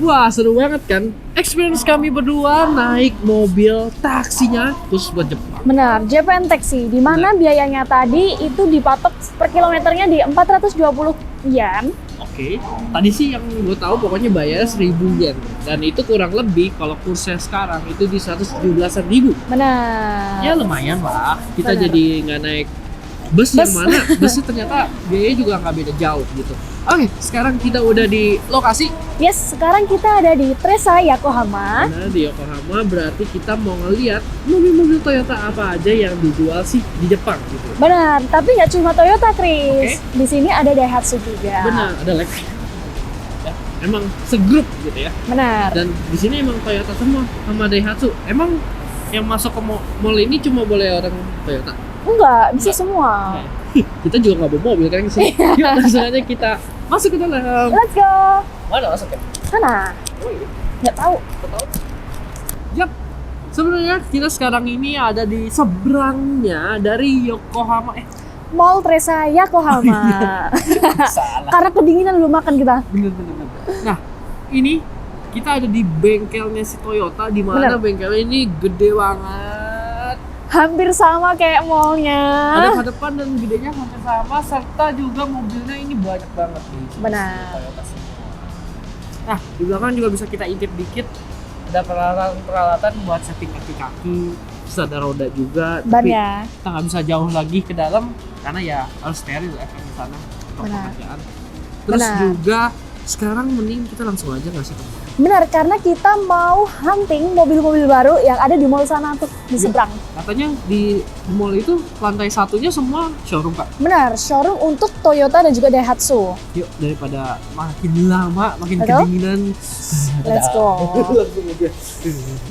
Wah, seru banget kan? Experience kami berdua naik mobil taksinya khusus buat Jepang. Benar, Japan Taxi, di mana biayanya tadi itu dipatok per kilometernya di 420 yen. Oke, tadi sih yang gue tahu pokoknya bayar 1.000 yen. Dan itu kurang lebih kalau kursnya sekarang itu di 117.000. Benar. Ya lumayan lah, kita Benar. jadi nggak naik bus yang mana busnya ternyata biayanya juga nggak beda jauh gitu. Oke, sekarang kita udah di lokasi. Yes, sekarang kita ada di Tresa Yokohama. Nah, di Yokohama berarti kita mau ngeliat mobil-mobil Toyota apa aja yang dijual sih di Jepang gitu. Benar, tapi nggak cuma Toyota, Chris. Di sini ada Daihatsu juga. Benar, ada Lexus. Ya, emang segrup gitu ya. Benar. Dan di sini emang Toyota semua sama Daihatsu. Emang yang masuk ke mall ini cuma boleh orang Toyota. Enggak, bisa semua. Kita juga nggak bawa mobil kan ke sini. Yuk, langsung aja kita masuk ke dalam. Let's go. Mana masuk ya? Sana. Oh iya. Nggak tahu. Yap. Sebenarnya kita sekarang ini ada di seberangnya dari Yokohama. Mall Tresa Yokohama. Salah. Karena kedinginan belum makan kita. Bener. Nah, ini kita ada di bengkelnya si Toyota, di mana Bener. bengkelnya ini gede banget. Hampir sama kayak mallnya. Ada hadapan dan gedenya hampir sama, serta juga mobilnya ini banyak banget nih. Benar. Toyota semua. Nah, di belakang juga bisa kita intip dikit. Ada peralatan buat setting kaki-kaki, terus ada roda juga. Ban Tapi ya. kita nggak bisa jauh lagi ke dalam karena ya harus steril ya kan di sana untuk Benar. pekerjaan. Terus Benar. juga sekarang mending kita langsung aja nggak sih teman? Benar, karena kita mau hunting mobil-mobil baru yang ada di mall sana tuh, di seberang. Katanya di mall itu lantai satunya semua showroom Kak. Benar, showroom untuk Toyota dan juga Daihatsu. Yuk daripada makin lama makin Betul? kedinginan. Let's go. Langsung aja.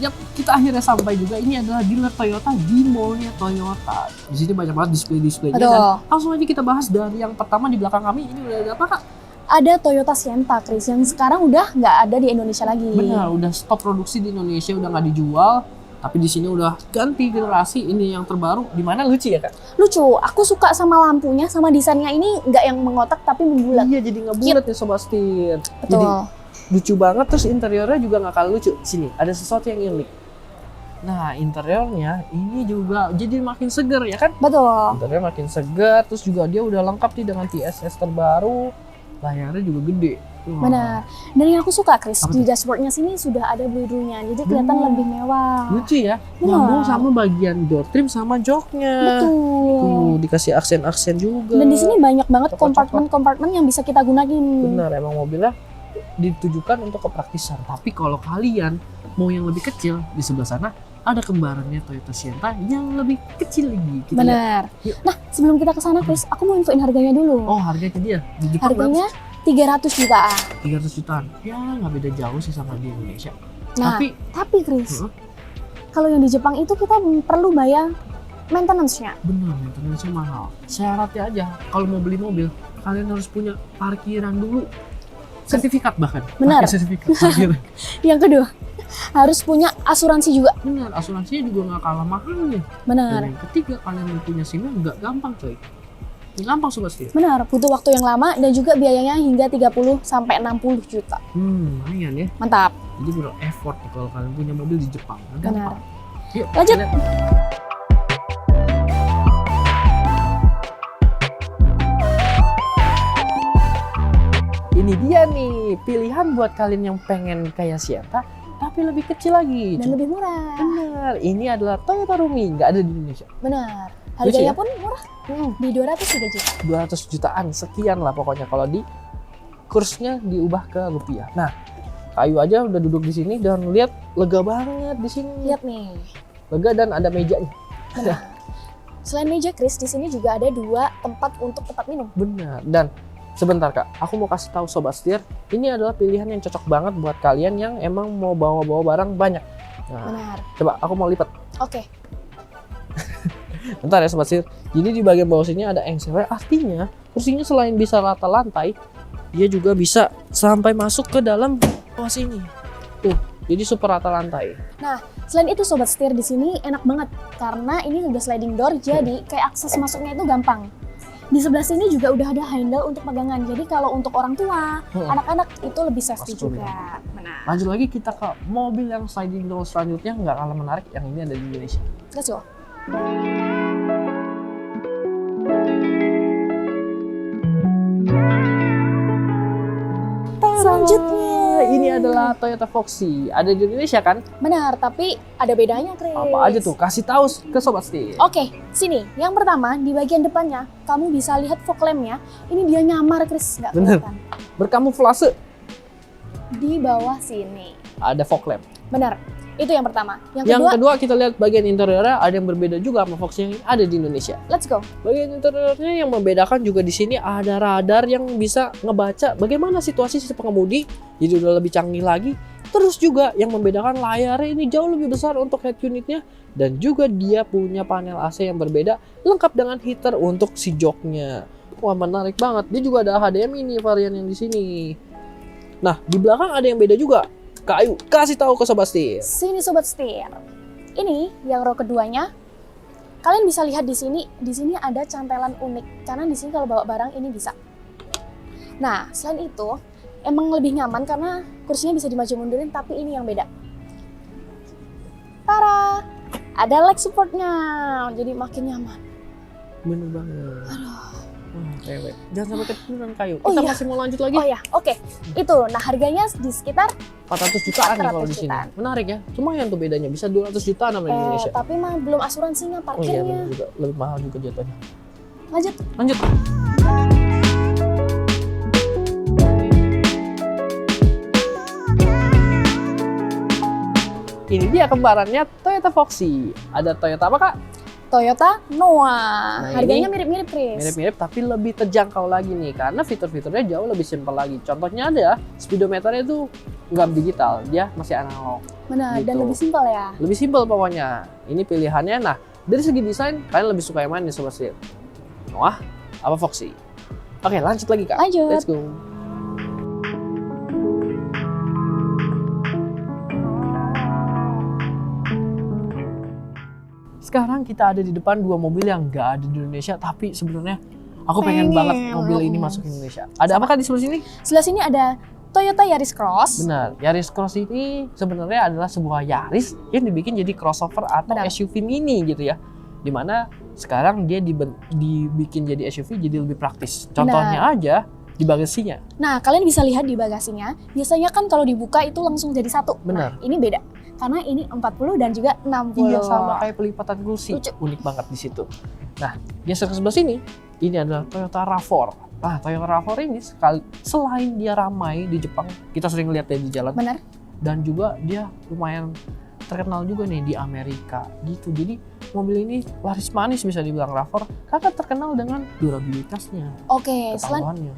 Yap, kita akhirnya sampai juga. Ini adalah dealer Toyota di mallnya Toyota. Di sini banyak banget display-displaynya. Betul. Dan langsung aja kita bahas dari yang pertama di belakang kami. Ini udah ada apa Kak? Ada Toyota Sienta, Chris, yang sekarang udah nggak ada di Indonesia lagi. Benar, udah stop produksi di Indonesia, udah nggak dijual. Tapi di sini udah ganti generasi, ini yang terbaru. Di mana lucu ya Kak? Lucu, aku suka sama lampunya, sama desainnya ini nggak yang mengotak tapi membulat. Iya, jadi nggak bulat ya Sobat Setir. Betul. Jadi lucu banget, terus interiornya juga nggak kalah lucu. Sini ada sesuatu yang unik. Nah, interiornya ini juga jadi makin seger ya kan? Betul. Interiornya makin seger, terus juga dia udah lengkap nih dengan TSS terbaru. Layarnya juga gede. Wah. Benar. Dan yang aku suka, Chris, Apa di tuh? dashboardnya sini sudah ada biru-birunya, jadi kelihatan lebih mewah. Lucu ya, Benar. nyambung sama bagian door trim sama joknya. Betul. Tuh, dikasih aksen-aksen juga. Dan di sini banyak banget Coklat-coklat. kompartemen-kompartemen yang bisa kita gunain. Benar, emang mobilnya ditujukan untuk kepraktisan. Tapi kalau kalian mau yang lebih kecil, di sebelah sana ada kembarannya Toyota Sienta yang lebih kecil lagi. Kita lihat. Benar. Yuk. Nah, sebelum kita ke sana, Chris, aku mau infoin harganya dulu. Oh, harganya dia di Jepang Harganya 300 jutaan. 300 jutaan. Ya, nggak beda jauh sih sama di Indonesia. Nah, Tapi tapi Chris, Heeh. kalau yang di Jepang itu kita perlu bayar maintenance-nya. benar, maintenance-nya mahal. Syaratnya aja, kalau mau beli mobil, kalian harus punya parkiran dulu. Sertifikat bahkan. Benar. Pakai sertifikat parkiran. Yang kedua, harus punya asuransi juga. Benar, asuransinya juga nggak kalah mahalnya. Benar. Dan yang ketiga, kalian punya SIM-nya nggak gampang coy. Nggak gampang Sobat Setir. Benar, butuh waktu yang lama dan juga biayanya hingga 30 sampai 60 juta. Lumayan ya. Mantap. Jadi benar effort nih kalau kalian punya mobil di Jepang. Nggak Benar. gampang. Yuk, Lanjut. kalian- Ini dia nih, pilihan buat kalian yang pengen kayak Sienta, tapi lebih kecil lagi. Dan lebih murah. Benar, ini adalah Toyota Rumi, nggak ada di Indonesia. Benar. Lucu Harganya ya? pun murah. Di 203 juta. 200 jutaan, sekian lah pokoknya kalau di kursnya diubah ke rupiah. Nah, kayu aja udah duduk di sini dan lihat lega banget di sini. Lihat nih. Lega dan ada mejanya. Selain meja, Chris, di sini juga ada 2 tempat untuk tempat minum. Benar. Dan sebentar Kak, aku mau kasih tahu Sobat Setir, ini adalah pilihan yang cocok banget buat kalian yang emang mau bawa-bawa barang banyak. Nah, Benar. coba aku mau lipat. Oke. Bentar ya Sobat Setir. Jadi di bagian bawah sini ada engselnya, artinya kursinya selain bisa rata lantai, dia juga bisa sampai masuk ke dalam bawah sini. Tuh, jadi super rata lantai. Nah, selain itu Sobat Setir, di sini enak banget karena ini udah sliding door, jadi kayak akses masuknya itu gampang. Di sebelah sini juga udah ada handle untuk pegangan. Jadi kalau untuk orang tua, anak-anak itu lebih safety Pastinya. juga. Benar. Lanjut lagi kita ke mobil yang sliding door selanjutnya, nggak kalah menarik. Yang ini ada di Indonesia. Let's go. Selanjutnya, ini adalah Toyota Foxy. Ada di Indonesia kan? benar, tapi ada bedanya, Chris. Apa aja tuh? Kasih tahu ke Sobat Setir. Oke, sini. Yang pertama, di bagian depannya, kamu bisa lihat fog lamp-nya. Ini dia nyamar, Chris. Nggak Bener. kelihatan. Berkamuflase. Di bawah sini. Ada fog lamp. Benar. Itu yang pertama. Yang Yang kedua, kedua kita lihat bagian interiornya ada yang berbeda juga sama Foxy yang ada di Indonesia. let's go. Bagian interiornya yang membedakan juga di sini ada radar yang bisa ngebaca bagaimana situasi si pengemudi, jadi udah lebih canggih lagi. Terus juga yang membedakan layarnya ini jauh lebih besar untuk head unitnya dan juga dia punya panel AC yang berbeda lengkap dengan heater untuk si joknya. Wah, menarik banget. Dia juga ada HDMI ini varian yang di sini. Nah, di belakang ada yang beda juga. Kayu, kasih tahu ke Sobat Setir. Sini Sobat Setir. Ini yang row keduanya. Kalian bisa lihat di sini. Di sini ada cantelan unik. Karena di sini kalau bawa barang ini bisa. Nah, selain itu, emang lebih nyaman karena kursinya bisa dimaju mundurin, tapi ini yang beda. Tara, ada leg supportnya, jadi makin nyaman. Bener banget. Cewek. Jangan sampai ketiduran kayu. Oh, Kita iya. masih mau lanjut lagi. Oh ya, oke. Itu, nah harganya di sekitar 400 jutaan nih kalau 400 di sini. jutaan. Menarik ya. Lumayan tuh bedanya. Bisa 200 jutaan sama di Indonesia. tapi mah belum asuransinya, Oh iya, parkirnya. bener juga. Lebih mahal juga jatuhnya. Lanjut. Lanjut. Ini dia kembarannya Toyota Foxy. Ada Toyota apa, Kak? Toyota Noah. Nah, Harganya ini mirip-mirip, Chris. Mirip-mirip tapi lebih terjangkau lagi nih karena fitur-fiturnya jauh lebih simpel lagi. Contohnya ada speedometernya itu nggak digital, dia masih analog. Benar, dan Gitu. lebih simpel ya. Lebih simpel pokoknya. Ini pilihannya. Nah, dari segi desain kalian lebih suka yang mana nih Sobat Setir? Noah apa Foxy? Oke, lanjut lagi, Kak. Lanjut. Let's go. Sekarang kita ada di depan dua mobil yang nggak ada di Indonesia, tapi sebenarnya aku pengen banget mobil ini masuk ke Indonesia. Ada apa, Kak, di sebelah sini? Sebelah sini ada Toyota Yaris Cross. Benar, Yaris Cross ini sebenarnya adalah sebuah Yaris yang dibikin jadi crossover atau Benar. SUV mini gitu ya. Dimana sekarang dia dibikin jadi SUV jadi lebih praktis. Contohnya aja di bagasinya. Nah, kalian bisa lihat di bagasinya. Biasanya kan kalau dibuka itu langsung jadi satu. Benar. Nah, ini beda. Karena ini 40 dan juga 60. Iya, sama kayak pelipatan kursi. Lucu. Unik banget di situ. Nah, geser ke sebelah sini, ini adalah Toyota RAV4. Nah, Toyota RAV4 ini selain dia ramai di Jepang, kita sering lihat dia di jalan. Benar. Dan juga dia lumayan terkenal juga nih di Amerika gitu. Jadi mobil ini laris manis bisa dibilang RAV4 karena terkenal dengan durabilitasnya, Oke, ketahuannya.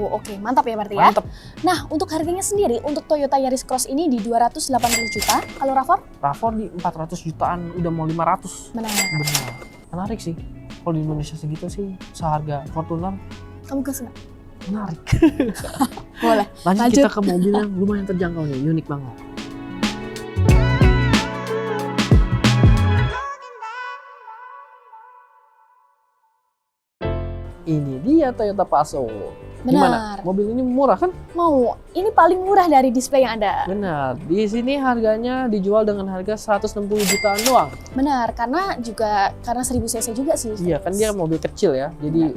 oke, mantap ya berarti ya. Mantep. Nah, untuk harganya sendiri untuk Toyota Yaris Cross ini di 280 juta. Kalau RAV4 RAV4 di 400 jutaan, udah mau 500. benar. Benar. Menarik sih. Kalau di Indonesia segitu sih seharga Fortuner Kamu gas nggak? menarik. Boleh. Lanjut, Lanjut. kita ke mobil yang lumayan terjangkau nih, unik banget. Ini dia Toyota Passo. Gimana? Benar. Mobil ini murah kan? Mau. Ini paling murah dari display yang ada. Benar. Di sini harganya dijual dengan harga 160 jutaan doang. Benar, karena 1000 cc juga sih. Iya, kan dia mobil kecil ya. Jadi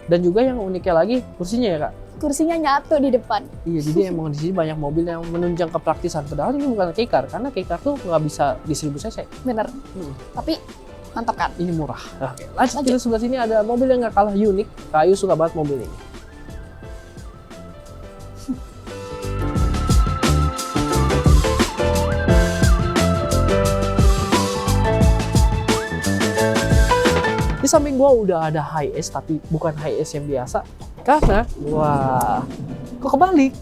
dan juga yang uniknya lagi kursinya ya, Kak. Kursinya nyatu di depan. Iya, jadi emang di sini banyak mobil yang menunjang kepraktisan. Padahal ini bukan kei-car, karena kei-car tuh nggak bisa di 1000 cc. Bener. Tapi mantap kan? Ini murah. Oke, lanjut. Kita sebelah sini ada mobil yang nggak kalah unik. Kayu suka banget mobil ini. Di samping gua udah ada Hiace, tapi bukan Hiace yang biasa. Karena, wah, kok kebalik?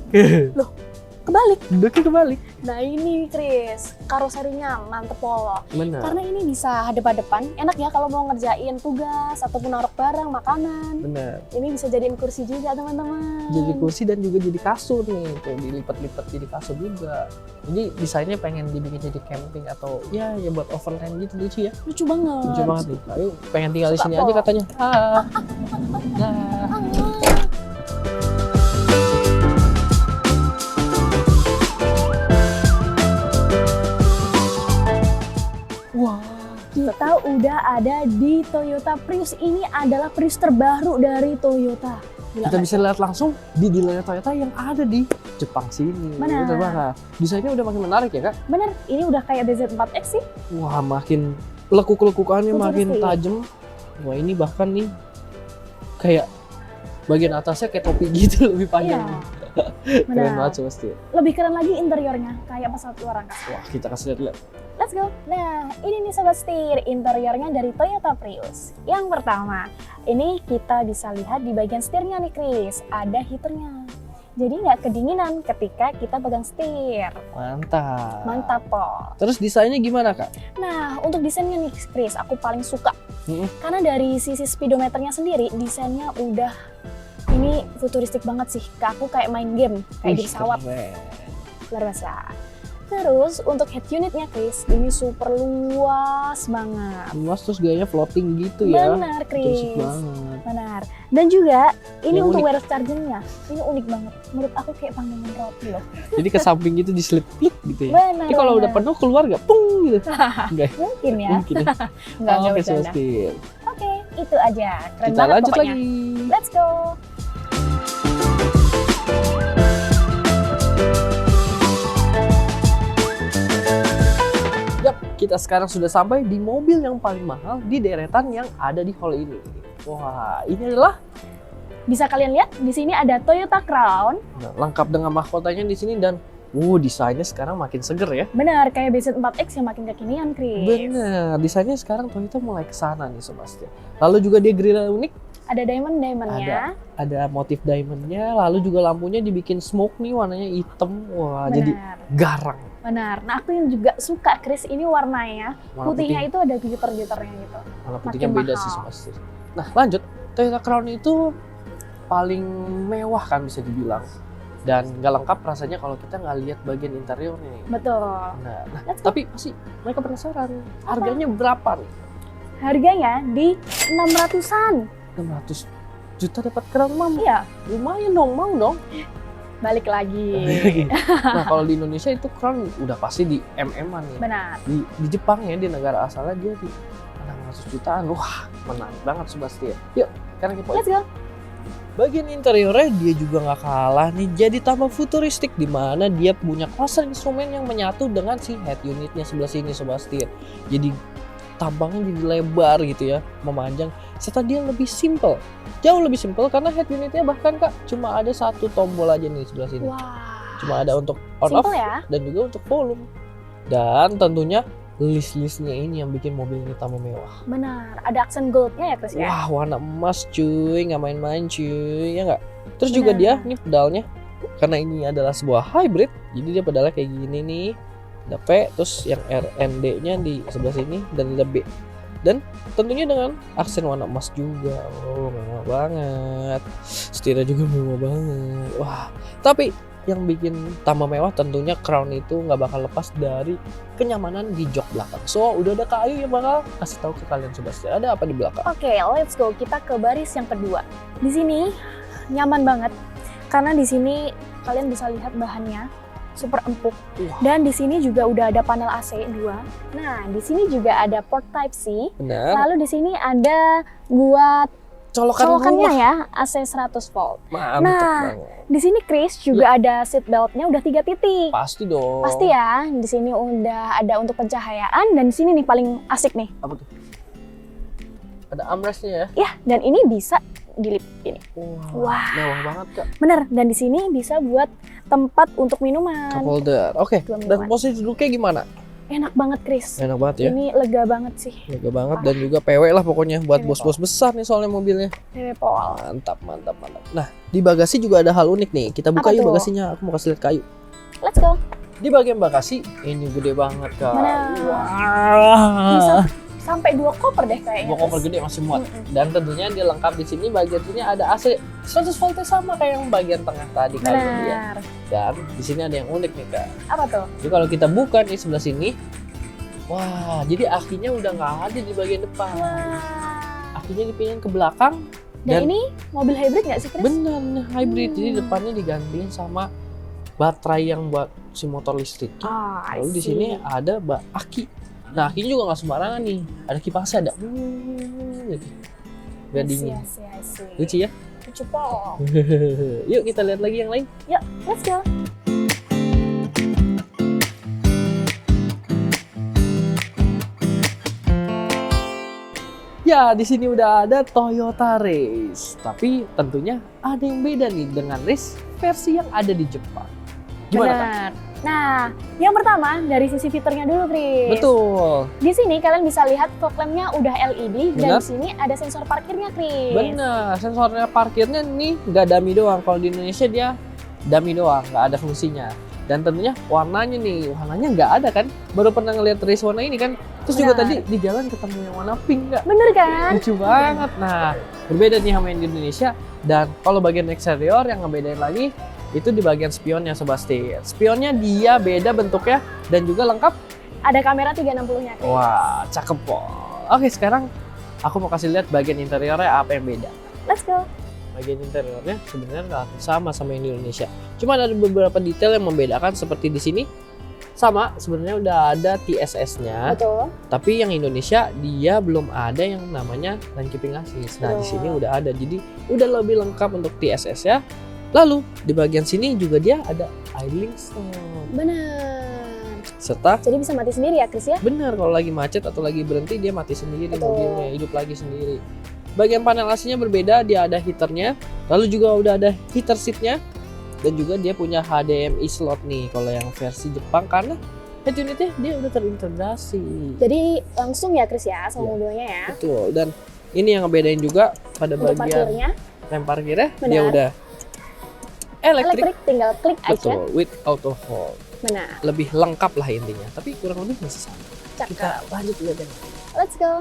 kebalik. Nah ini Chris, karoserinya mantep polo. Benar. Karena ini bisa hadap-hadapan, enak ya kalau mau ngerjain tugas ataupun naruh barang, makanan. Benar. Ini bisa jadiin kursi juga teman-teman. Jadi kursi dan juga jadi kasur nih, tuh dilipat-lipat jadi kasur juga. Jadi desainnya pengen dibikin jadi camping atau ya buat overland gitu, lucu ya. Lucu banget. Lucu banget nih. Ayo pengen tinggal di Suka sini po. aja katanya. Nah. Wah, Kita udah ada di Toyota Prius. Ini adalah Prius terbaru dari Toyota. Gila kita nggak? bisa lihat langsung di dealer Toyota yang ada di Jepang sini. Benar. Betul banget. Desainnya udah makin menarik ya, Kak? Bener, ini udah kayak BZ4X sih. Wah, makin lekuk-lekukannya makin Futuristik. tajam. Wah, ini bahkan nih kayak bagian atasnya kayak topi gitu, lebih panjang. Iya. Keren Benar. banget sih pasti. Lebih keren lagi interiornya, kayak pesawat luar angkasa. Wah, kita kasih lihat. Let's go. Nah, ini nih Sobat Setir, interiornya dari Toyota Prius. Yang pertama, ini kita bisa lihat di bagian setirnya nih Chris, ada heaternya. Jadi nggak kedinginan ketika kita pegang setir. Mantap. Mantap, Pol. Terus desainnya gimana, Kak? Nah, untuk desainnya nih Chris, aku paling suka. Karena dari sisi speedometernya sendiri, desainnya udah ini futuristik banget sih. Aku kayak main game, kayak di Wih, pesawat. keren. Luar biasa. Terus untuk head unitnya Chris, ini super luas banget. Luas terus gayanya floating gitu ya. Benar Futuristik Chris. banget. Benar. Dan juga ini Yang untuk unik. wireless chargingnya, ini unik banget. Menurut aku kayak panggangan roti loh. Jadi ke samping gitu diselip pluk gitu ya. Benar. Tapi kalau udah benar. penuh keluar nggak pung gitu. Enggak. Mungkin ya. Mungkin ya. Enggak Oke, bercanda. Sobat. Oke, itu aja. Keren Kita banget lanjut pokoknya. lagi. Let's go. Yap, kita sekarang sudah sampai di mobil yang paling mahal di deretan yang ada di hall ini. Wah, ini adalah Bisa kalian lihat di sini ada Toyota Crown. lengkap dengan mahkotanya di sini dan desainnya sekarang makin seger ya. Benar, kayak BZ4X yang makin kekinian, Chris. Bener, desainnya sekarang Toyota mulai ke sana nih Sobat Setir. Lalu juga dia grillnya unik, Ada diamond-diamondnya. ada motif diamondnya, lalu juga lampunya dibikin smoke nih warnanya hitam. Wah, jadi Benar. garang. Benar. Nah, aku yang juga suka, Chris, ini warnanya. Warna Putihnya putih, itu ada glitter-glitternya gitu. warna putihnya makin beda mahal. sih Sobat Setir. Nah, lanjut. Toyota Crown itu paling mewah kan bisa dibilang. Dan nggak lengkap rasanya kalau kita nggak lihat bagian interiornya nih. Betul. Nah, Let's go. tapi pasti mereka penasaran harganya berapa nih? Harganya di 600-an. 600 juta dapat Crown Mam. Iya, Lumayan dong, mau dong. balik lagi. Nah, kalau di Indonesia itu Crown udah pasti di MM-an nih. Benar. Di Jepang ya, di negara asalnya dia di 600 jutaan. Wah, menarik banget Sobat Setir. Yuk, sekarang kita Let's go. bagian interiornya dia juga nggak kalah nih, jadi tambah futuristik di mana dia punya cluster instrumen yang menyatu dengan si head unitnya sebelah sini Sobat Setir. Jadi tampangnya jadi lebar gitu ya, memanjang, serta dia lebih simple, jauh lebih simple karena head unitnya bahkan Kak cuma ada satu tombol aja nih sebelah sini, Wah. cuma ada untuk on off Simple ya. dan juga untuk volume, dan tentunya list-listnya ini yang bikin mobil ini tambah mewah. Benar. Ada aksen goldnya ya, Chris ya. Wah, warna emas cuy, nggak main-main cuy, ya nggak? Terus juga dia, Benar. nih pedalnya, karena ini adalah sebuah hybrid, jadi dia pedalnya kayak gini nih. Ada P, terus yang RND-nya di sebelah sini, dan ada B. Dan tentunya dengan aksen warna emas juga. Oh, mewah banget. Setirnya juga mewah banget. Wah, tapi yang bikin tambah mewah tentunya Crown itu nggak bakal lepas dari kenyamanan di jok belakang. So, udah ada Kak Ayu yang bakal kasih tahu ke kalian Sobat Setir, ada apa di belakang. Oke, let's go. Kita ke baris yang kedua. Di sini nyaman banget karena di sini kalian bisa lihat bahannya super empuk. Wah. Dan di sini juga udah ada panel AC 2. Nah, di sini juga ada port Type C. Benar. Lalu di sini ada buat colokannya Rumah. ya, AC 100 volt. Mantap Nah, banget. Di sini Chris juga ada seat beltnya udah 3 titik. Pasti dong. Pasti ya. Di sini udah ada untuk pencahayaan dan di sini nih paling asik nih. Apa tuh? Ada armrestnya ya. Ya, dan ini bisa dilip ini. Wah. Mewah banget Kak. Bener, dan di sini bisa buat tempat untuk minuman. Cup holder. Oke. Dua Dan minuman. posisi duduknya gimana? Enak banget, Chris. Enak banget ya. Ini lega banget sih. Lega banget dan juga PW lah pokoknya buat PW bos-bos besar nih soalnya mobilnya. PW Pol. Mantap, mantap, mantap. Nah, di bagasi juga ada hal unik nih. Kita buka Apa yuk tuh? bagasinya. Aku mau kasih lihat kayu. go. Di bagian bagasi ini gede banget Kak. Benar. Wah. Bisa sampai 2 koper deh kayaknya. Dua koper Chris. gede masih muat. Dan tentunya dia lengkap di sini bagian sini ada AC 100 volt sama kayak yang bagian tengah tadi kalian lihat. Benar. Dan di sini ada yang unik nih Kak. Apa tuh? Jadi kalau kita buka nih sebelah sini, wah, jadi akinya udah nggak ada di bagian depan. Wah. Akinya dipindahin ke belakang. Dan ini mobil hybrid nggak sih, Chris? Bener, hybrid. Jadi depannya digantiin sama baterai yang buat si motor listrik. Ah, I Lalu di see. sini ada aki. Nah, akinya juga nggak sembarangan nih. Ada kipasnya, ada. Gitu. Biar dingin. I see. Lucu ya? Lucu pol. Yuk kita lihat lagi yang lain. Yuk, let's go. Ya, di sini udah ada Toyota Race. Tapi tentunya ada yang beda nih dengan Race versi yang ada di Jepang. Gimana, Kak? Benar. Nah, yang pertama dari sisi fiturnya dulu, Chris. Betul. Di sini kalian bisa lihat fog lamp-nya udah LED dan Benar. di sini ada sensor parkirnya, Chris. Bener, sensornya parkirnya nih nggak dummy doang. Kalau di Indonesia dia dummy doang, nggak ada fungsinya. Dan tentunya warnanya nggak ada kan? Baru pernah ngeliat Race warna ini kan? Terus juga Benar. tadi di jalan ketemu yang warna pink nggak? Bener kan? Lucu banget. Nah, berbeda nih sama yang di Indonesia. Dan kalau bagian eksterior yang ngebedain lagi itu di bagian spionnya Sebastian. Spionnya dia beda bentuknya dan juga lengkap. Ada kamera 360-nya, Chris. Wah, cakep kok. Oke, sekarang aku mau kasih lihat bagian interiornya apa yang beda. Let's go. Bagian interiornya sebenarnya relatif sama yang di Indonesia. Cuma ada beberapa detail yang membedakan seperti di sini. Sama, sebenarnya udah ada TSS-nya. Betul. Tapi yang Indonesia dia belum ada yang namanya lane keeping assist. Nah, di sini udah ada. Jadi udah lebih lengkap untuk TSS ya. Lalu di bagian sini juga dia ada idling stop. Benar. Serta Jadi bisa mati sendiri ya, Chris ya? benar kalau lagi macet atau lagi berhenti dia mati sendiri Betul. mobilnya, hidup lagi sendiri. Bagian panel AC-nya berbeda, dia ada heaternya. Lalu juga udah ada heater seatnya. Dan juga dia punya HDMI slot nih kalau yang versi Jepang karena head unitnya dia udah terintegrasi. Jadi langsung ya, Chris ya, sama Iya. mobilnya ya. Betul. Dan ini yang ngebedain juga pada Untuk bagian parkirnya, rem parkirnya dia Benar. udah elektrik. elektrik tinggal klik aja. Betul, with auto hold. Benar. Lebih lengkap lah intinya. Tapi kurang lebih masih sama. Cakep. Kita lanjut lihat yang Let's go.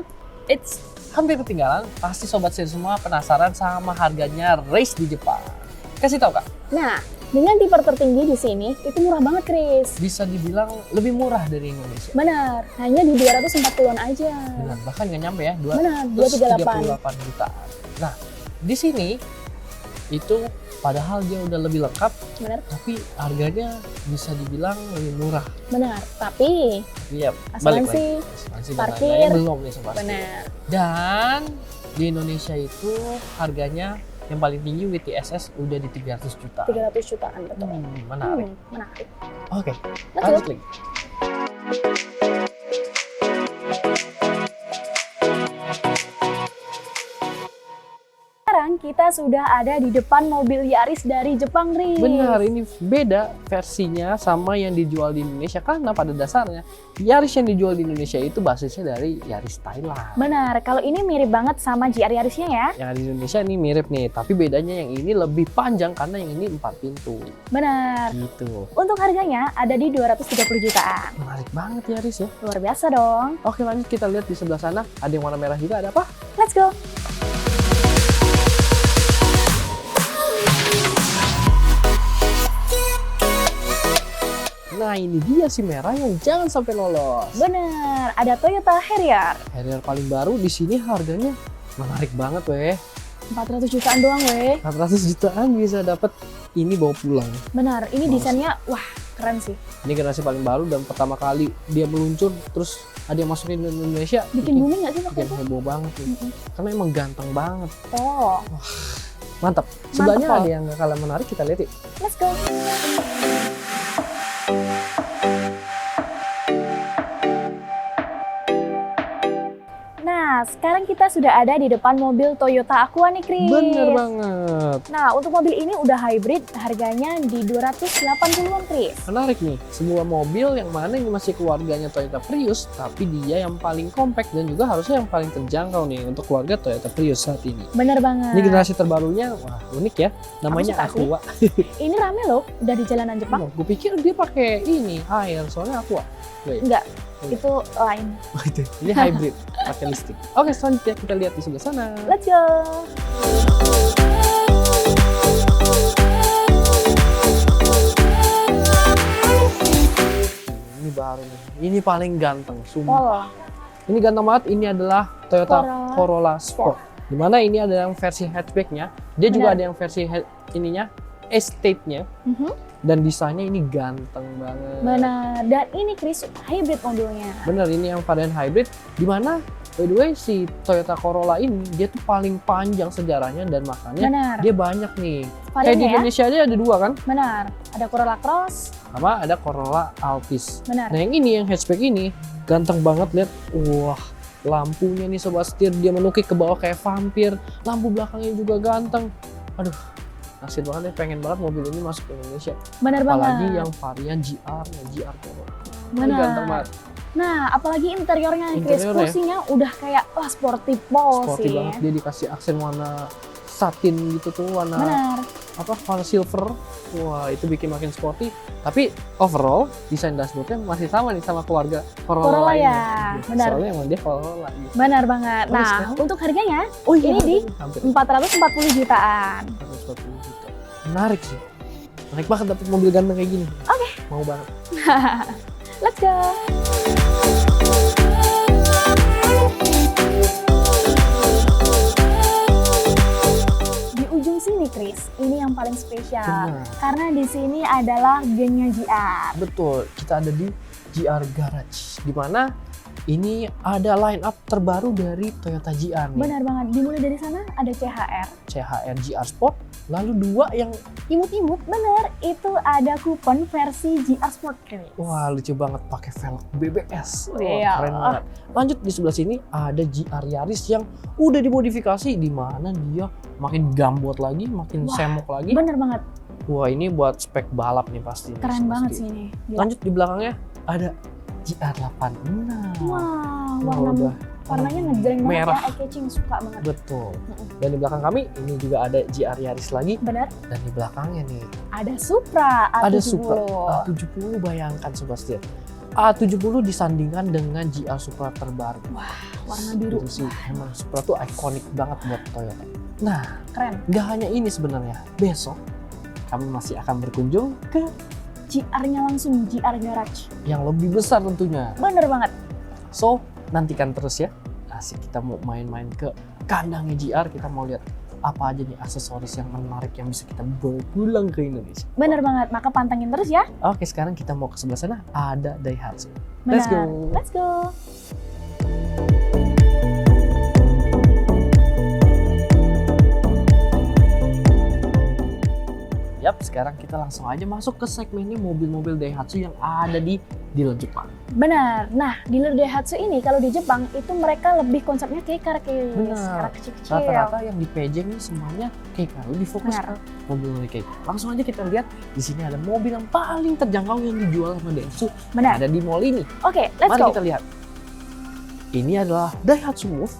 It's hampir ketinggalan. Pasti sobat sih semua penasaran sama harganya Race di Jepang. Kasih tahu Kak, Nah, dengan tipe tertinggi di sini itu murah banget, Chris. bisa dibilang lebih murah dari Indonesia. Benar, hanya di 240-an aja. Benar, bahkan nggak nyampe ya, Benar, 238. 238 jutaan. Nah, di sini itu padahal dia udah lebih lengkap, Benar, tapi harganya bisa dibilang lebih murah. benar. Tapi Iya, balik asuransi, lagi. Asuransi dan parkir. lain-lain belum nih sobat. benar. Dan di Indonesia itu harganya yang paling tinggi with TSS udah di 300 juta. 300 jutaan, betul. Menarik. Menarik. Oke, Let's lanjut go. lagi. Sekarang kita sudah ada di depan mobil Yaris dari Jepang, Chris. Benar, ini beda versinya sama yang dijual di Indonesia karena pada dasarnya Yaris yang dijual di Indonesia itu basisnya dari Yaris Thailand. Benar, kalau ini mirip banget sama GR Yarisnya ya. Yang di Indonesia ini mirip nih, tapi bedanya yang ini lebih panjang karena yang ini 4 pintu. Benar. Gitu. Untuk harganya ada di 230 jutaan. Menarik banget Yaris ya. Luar biasa dong. Oke, lanjut kita lihat di sebelah sana ada yang warna merah juga, ada apa? Let's go. Nah, ini dia si merah yang jangan sampai lolos. Benar, ada Toyota Harrier. Harrier paling baru di sini harganya menarik banget weh. 400 jutaan doang, weh. 400 jutaan bisa dapat ini bawa pulang. Benar, ini Bagus. desainnya wah, keren sih. Ini generasi paling baru dan pertama kali dia meluncur terus ada yang masukin ke Indonesia. Bikin booming nggak sih waktu bikin itu? heboh banget nih. Mm-mm. Karena emang ganteng banget. Oh, Mantap. Sebelahnya Pol. ada yang gak kalah menarik, kita lihat yuk. let's go. Nah, Nah, sekarang kita sudah ada di depan mobil Toyota Aqua nih, Chris. Bener banget. Nah, untuk mobil ini udah hybrid, harganya di 280-an, Chris. Menarik nih, sebuah mobil yang mana ini masih keluarganya Toyota Prius, tapi dia yang paling compact dan juga harusnya yang paling terjangkau nih untuk keluarga Toyota Prius saat ini. Bener banget. Ini generasi terbarunya, wah unik ya, namanya Aku suka Aqua. Ini rame loh, udah di jalanan Jepang. Gue pikir dia pakai ini air, soalnya Aqua. Wait. Enggak, Iya. itu lain. Oh, itu. Ini hybrid, pakai listrik. Oke, selanjutnya kita lihat di sebelah sana. Let's go. Ini baru nih, ini paling ganteng, Pol. sumpah. Ini ganteng banget, ini adalah Toyota Corolla Corolla Sport. Dimana ini ada yang versi hatchbacknya, dia juga Benar. ada yang versi ininya, estate-nya. Dan desainnya ini ganteng banget. Benar. Dan ini Chris hybrid mobilnya. Bener, ini yang varian hybrid. Dimana, by the way, si Toyota Corolla ini, dia tuh paling panjang sejarahnya dan makanya Benar. dia banyak nih. Kayak di Variannya ya. Indonesia aja ada dua kan? Benar. Ada Corolla Cross. Sama ada Corolla Altis. Benar. Nah yang ini, yang hatchback ini, ganteng banget, lihat. Wah, lampunya nih sobat setir, dia menukik ke bawah kayak vampir. Lampu belakangnya juga ganteng. Aduh, nasib banget ya, pengen banget mobil ini masuk ke Indonesia. Benar Apalagi banget. yang varian GR, GR Corolla. Ini Benar. ganteng banget. Nah, apalagi interiornya nih, Chris. Interiornya. Kursinya udah kayak wah sporty pol Sporty sih. banget, dia dikasih aksen warna satin gitu tuh, warna Benar. warna silver. Wah, itu bikin makin sporty. Tapi overall desain dashboardnya masih sama nih sama keluarga Corolla Corolla lainnya. ya, Gitu. benar. Soalnya emang dia Corolla gitu. Benar banget. Oh, Nah, sekarang? untuk harganya Oh iya, Ini di hampir 440 jutaan. 140 juta. Menarik sih. Menarik banget dapet mobil ganteng kayak gini. Oke. Mau banget. Let's go. Di ujung sini, Chris, ini yang paling spesial. Benar. Karena di sini adalah gengnya GR. Betul, kita ada di GR Garage. Di mana ini ada line up terbaru dari Toyota GR nih. Benar banget. Dimulai dari sana ada CHR. CHR GR Sport, lalu dua yang imut-imut. Bener, itu ada kupon versi GR Sport, Chris. Wah, lucu banget pakai velg BBS. Wah, Iya. keren banget. Lanjut di sebelah sini ada GR Yaris yang udah dimodifikasi, di mana dia makin gambot lagi, makin Wah, semok lagi. Bener banget. Wah, ini buat spek balap nih pasti. nih, Keren pasti. banget sih ini. Gila. Lanjut di belakangnya ada GR86. Wah, Wah, warna udah warnanya ngejreng banget merah. ya, eye catching, suka banget. Betul. Dan di belakang kami ini juga ada GR Yaris lagi, Bener, dan di belakangnya nih ada Supra A70. ada Supra A70. Bayangkan sobat setir, A70 disandingkan dengan GR Supra terbaru. Warna biru. Itu sih emang Supra tuh ikonik banget buat Toyota. Nah, Keren. nggak hanya ini sebenarnya. Besok kami masih akan berkunjung ke GR-nya langsung, GR Garage. yang lebih besar tentunya. Bener banget. So, nantikan terus ya. Asik, kita mau main-main ke kandangnya GR, kita mau lihat apa aja nih aksesoris yang menarik yang bisa kita bawa pulang ke Indonesia. Bener banget, maka pantengin terus ya. Oke, sekarang kita mau ke sebelah sana, ada Daihatsu. Bener. Let's go. Let's go. Yap, sekarang kita langsung aja masuk ke segmennya mobil-mobil Daihatsu yang ada di dealer Jepang. Benar. Nah, dealer Daihatsu ini kalau di Jepang itu mereka lebih konsepnya keicar, Chris. Benar. Karena kecil-kecil. Rata-rata yang di Pajeng ini semuanya Keicar, lebih fokus Benar. ke mobil Keicar. Langsung aja kita lihat di sini ada mobil yang paling terjangkau yang dijual sama Daihatsu. Benar. Ada di mall ini. Oke, let's Mari go. kita lihat. Ini adalah Daihatsu Move,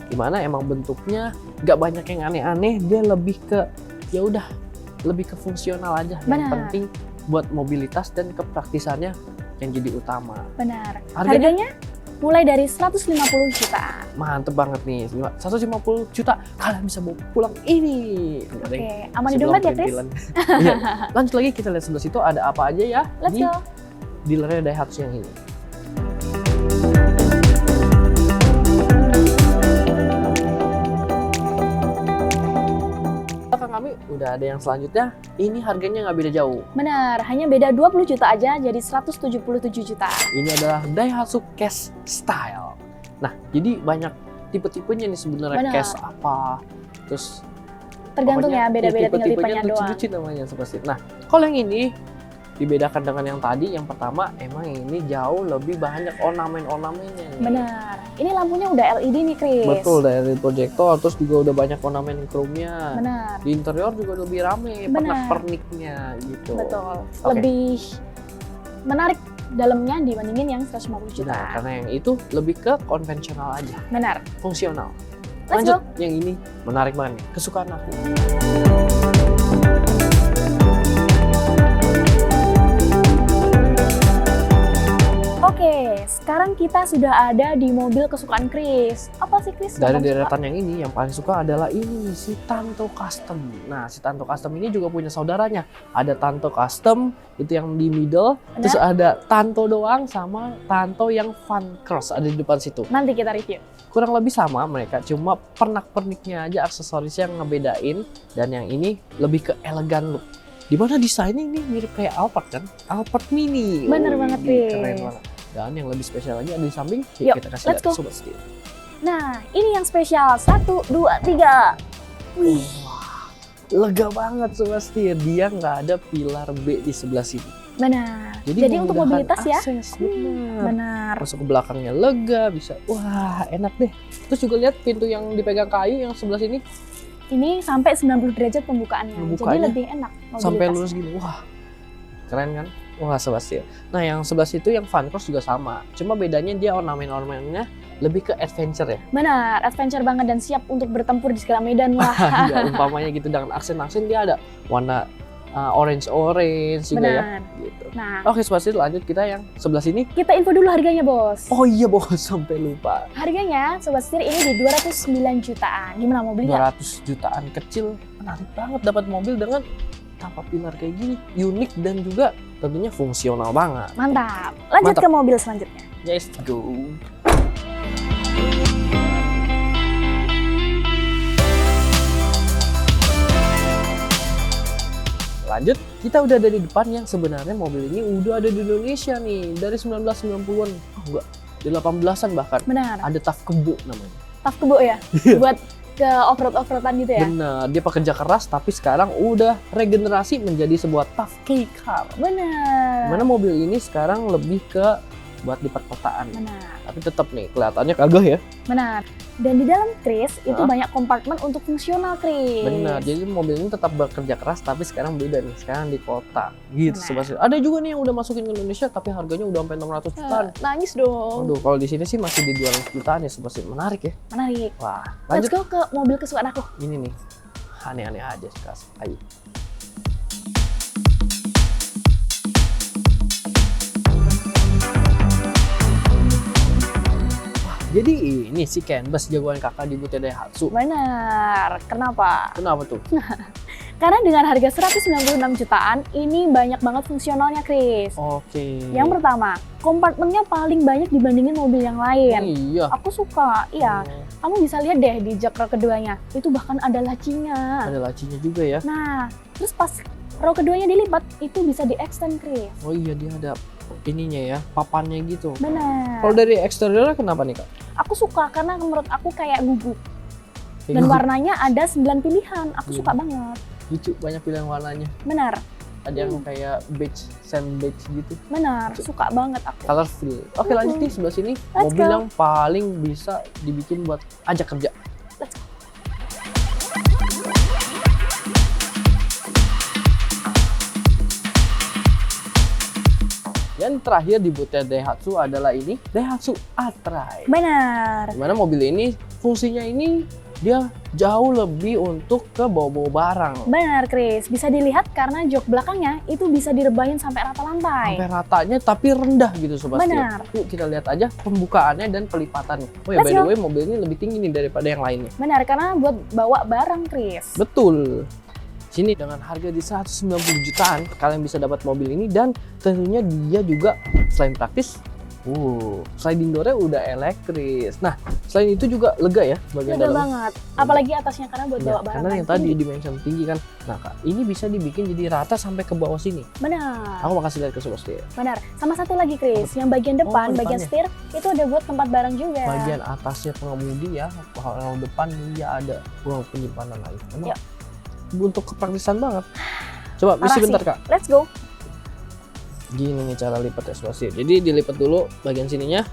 dimana emang bentuknya nggak banyak yang aneh-aneh. Dia lebih ke ya udah lebih ke fungsional aja. Yang Benar. penting buat mobilitas dan kepraktisannya yang jadi utama. Benar. Harganya? Harganya mulai dari 150 jutaan. Mantep banget nih, 150 juta kalian bisa bawa pulang ini. Oke, aman di dompet ya, Chris? Iya. Lanjut lagi kita lihat sebelah situ ada apa aja ya Let's di go. dealernya Daihatsu yang ini. Belakang kami udah ada yang selanjutnya. Ini harganya nggak beda jauh. Benar, hanya beda 20 juta aja jadi 177 juta. Ini adalah Daihatsu Cash Style. Nah, jadi banyak tipe-tipenya nih sebenarnya. Benar. Cash apa, terus Tergantung pokoknya ya, beda-beda tinggal tipe-tipenya tipenya doang. lucu-lucu namanya seperti. Nah, kalau yang ini dibedakan dengan yang tadi, yang pertama emang ini jauh lebih banyak ornamen-ornamennya nih. Benar. Ini lampunya udah LED nih, Chris. Betul, dari proyektor, terus juga udah banyak ornamen chrome-nya. Benar. Di interior juga lebih rame, Benar. pernak-perniknya gitu. Betul. Oke. Lebih menarik dalamnya dibandingin yang 150 juta. Nah, karena yang itu lebih ke konvensional aja, Benar. fungsional. Let's Lanjut, yang ini menarik banget nih, kesukaan aku. Oke, sekarang kita sudah ada di mobil kesukaan Chris. Apa sih, Chris? Dari yang kamu suka? deretan yang ini, yang paling suka adalah ini, si Tanto Custom. Nah, si Tanto Custom ini juga punya saudaranya. Ada Tanto Custom, itu yang di middle. Benar. Terus ada Tanto doang sama Tanto yang Fun Cross, ada di depan situ. Nanti kita review. Kurang lebih sama mereka, cuma pernak-perniknya aja, aksesorisnya yang ngebedain. Dan yang ini lebih ke elegan look. Dimana desainnya ini mirip kayak Alphard kan? Alphard Mini. Bener Wih, banget, keren Chris. banget. Dan yang lebih spesial lagi ada di samping. Yuk, Kita kasih let's lihat go. Sobat Setir. Nah, ini yang spesial. 1, 2, 3. Wih, Wah, lega banget Sobat Setir. Dia nggak ada pilar B di sebelah sini. benar. Jadi untuk memudahkan mobilitas ya. akses, benar. Benar. Masuk ke belakangnya lega, bisa. Wah, enak deh. Terus juga lihat pintu yang dipegang kayu yang sebelah sini Ini sampai 90 derajat pembukaannya. Jadi Pembukaannya lebih enak sampai mobilitasnya. lurus gini. Wah, keren kan? Wah, Sobat Setir. Nah, yang sebelah situ yang Fun Cross juga sama. Cuma bedanya dia ornamen-ornamennya lebih ke adventure ya. Benar, adventure banget dan siap untuk bertempur di segala medan lah. Ya, umpamanya gitu dengan aksen-aksen dia ada warna orange juga ya. Benar. Gitu. Nah, Oke, Sobat Setir, lanjut kita yang sebelah sini. kita info dulu harganya, Bos. Oh iya, bos, sampai lupa. Harganya, Sobat Setir, ini di 209 jutaan. Gimana mau beli nggak? 200 jutaan kecil, menarik banget dapat mobil dengan tanpa pilar kayak gini, unik dan juga tentunya fungsional banget. Mantap. Lanjut Mantap. ke mobil selanjutnya. Let's go. Lanjut, kita udah ada di depan yang sebenarnya mobil ini udah ada di Indonesia nih dari 1990-an. Oh, enggak, di 18-an bahkan. Benar. Ada TAF Kebo namanya. Taf kebo ya? Buat ke off-road-off-roadan gitu ya? Benar, dia pekerja keras tapi sekarang udah regenerasi menjadi sebuah TAF K-Car. Benar. Mana mobil ini sekarang lebih ke buat di perkotaan. Benar. Tapi tetap nih kelihatannya kagak ya. Benar. Dan di dalam Chris itu Hah? banyak kompartemen untuk fungsional, Chris. Benar. Jadi mobil ini tetap bekerja keras tapi sekarang beda nih. Sekarang di kota. Gitu Benar. Sobat Setir. Ada juga nih yang udah masukin ke Indonesia tapi harganya udah sampai 600 jutaan. Nangis dong. Aduh, kalau di sini sih masih di 200 jutaan ya Sobat Setir. Menarik ya. Menarik. Wah, Let's lanjut. go ke mobil kesukaan aku. Ini nih. Aneh-aneh aja sekarang. Ayo. Jadi ini si Canvas jagoan kakak di Butte Daihatsu. Benar. Kenapa? Kenapa tuh? Karena dengan harga 196 jutaan, ini banyak banget fungsionalnya, Chris. Oke. Yang pertama, kompartemennya paling banyak dibandingin mobil yang lain. Iya. Aku suka, iya. Oh, Kamu bisa lihat deh di jok row keduanya, itu bahkan ada lacinya. ada lacinya juga ya. Nah, terus pas row keduanya dilipat, itu bisa di-extend, Chris. Oh iya, dia ada ininya ya, papannya gitu. Benar. Kalau dari eksteriornya kenapa nih kak? Aku suka karena menurut aku kayak gugup. Kayak Dan gitu. warnanya ada 9 pilihan. Aku Iya. suka banget. Lucu, banyak pilihan warnanya. Benar, Ada yang kayak beige, sand beige gitu. benar. Suka banget aku. Colorful. Oke, lanjut nih sebelah sini. Let's Mobil go. yang paling bisa dibikin buat ajak kerja. Let's go. Yang terakhir di Butte Daihatsu adalah ini, Daihatsu A-Tray. Benar. Dimana mobil ini fungsinya ini dia jauh lebih untuk ke bawa-bawa barang. Benar, Chris. Bisa dilihat karena jok belakangnya itu bisa direbahin sampai rata lantai. Sampai ratanya tapi rendah gitu Sobat Setir. Benar. Yuk kita lihat aja pembukaannya dan pelipatannya. Oh ya, Let's by the go. way mobil ini lebih tinggi nih daripada yang lainnya. Benar, karena buat bawa barang, Chris. Betul. Sini dengan harga di 190 jutaan kalian bisa dapat mobil ini dan tentunya dia juga selain praktis, sliding door-nya udah elektris. Nah, selain itu juga lega ya bagian Lega dalam. banget. Apalagi atasnya karena buat Ya, bawa barang. karena yang kan tadi tinggi. dimension tinggi kan. Nah, Kak, ini bisa dibikin jadi rata sampai ke bawah sini. Benar. Aku mau kasih lihat ke Sobat Setir. Benar. Sama satu lagi, Chris. Yang bagian depan, bagian depannya. setir, itu ada buat tempat barang juga. Bagian atasnya pengemudi ya, kalau depan dia ada ruang penyimpanan lain. Emang Yuk. untuk kepraktisan banget. Coba Parah misi bentar sih. Kak. Let's go. Gini nih cara lipat ya Sobat Setir. Jadi dilipat dulu bagian sininya.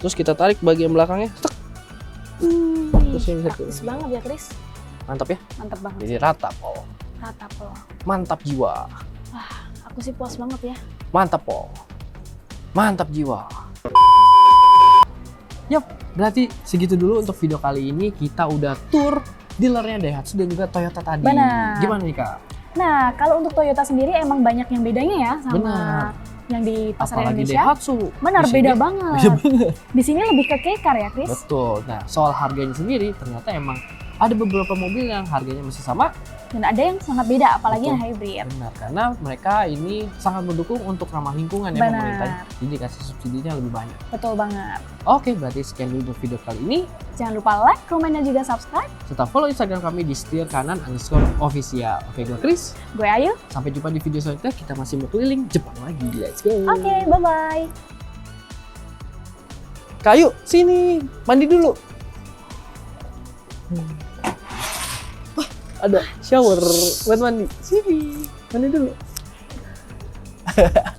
Terus kita tarik bagian belakangnya. Tek. Terus ini bisa Praktis banget ya Chris. Mantap ya. Mantap banget. Jadi rata po. Rata po. Mantap jiwa. Aku sih puas banget ya. Mantap po. Mantap jiwa. Yap, berarti segitu dulu untuk video kali ini. Kita udah tour dealernya Daihatsu dan juga Toyota tadi. Benar. Gimana nih Kak? Nah, kalau untuk Toyota sendiri emang banyak yang bedanya ya sama Benar. yang di pasar Apalagi Indonesia. Daihatsu. Benar, Di sini beda banget. beda banget. Di sini lebih ke kekar ya, Chris? Betul. Nah, soal harganya sendiri ternyata emang ada beberapa mobil yang harganya masih sama. Dan ada yang sangat beda, apalagi Betul. yang hybrid. Benar, karena mereka ini sangat mendukung untuk ramah lingkungan ya Benar. pemerintah. Jadi dikasih subsidinya lebih banyak. Betul banget. Oke, berarti sekian dulu untuk video kali ini. Jangan lupa like, komen, dan juga subscribe. Serta follow Instagram kami di setirkanan_official. Oke, gue Chris. Gue Ayu. Sampai jumpa di video selanjutnya. Kita masih mau keliling Jepang lagi. Let's go. Oke, bye-bye. Kayu, sini. Mandi dulu. Wah, ada shower buat mandi. Sini. Mandi dulu.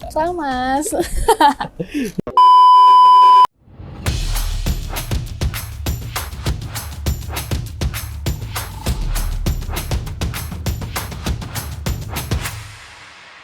Selamat.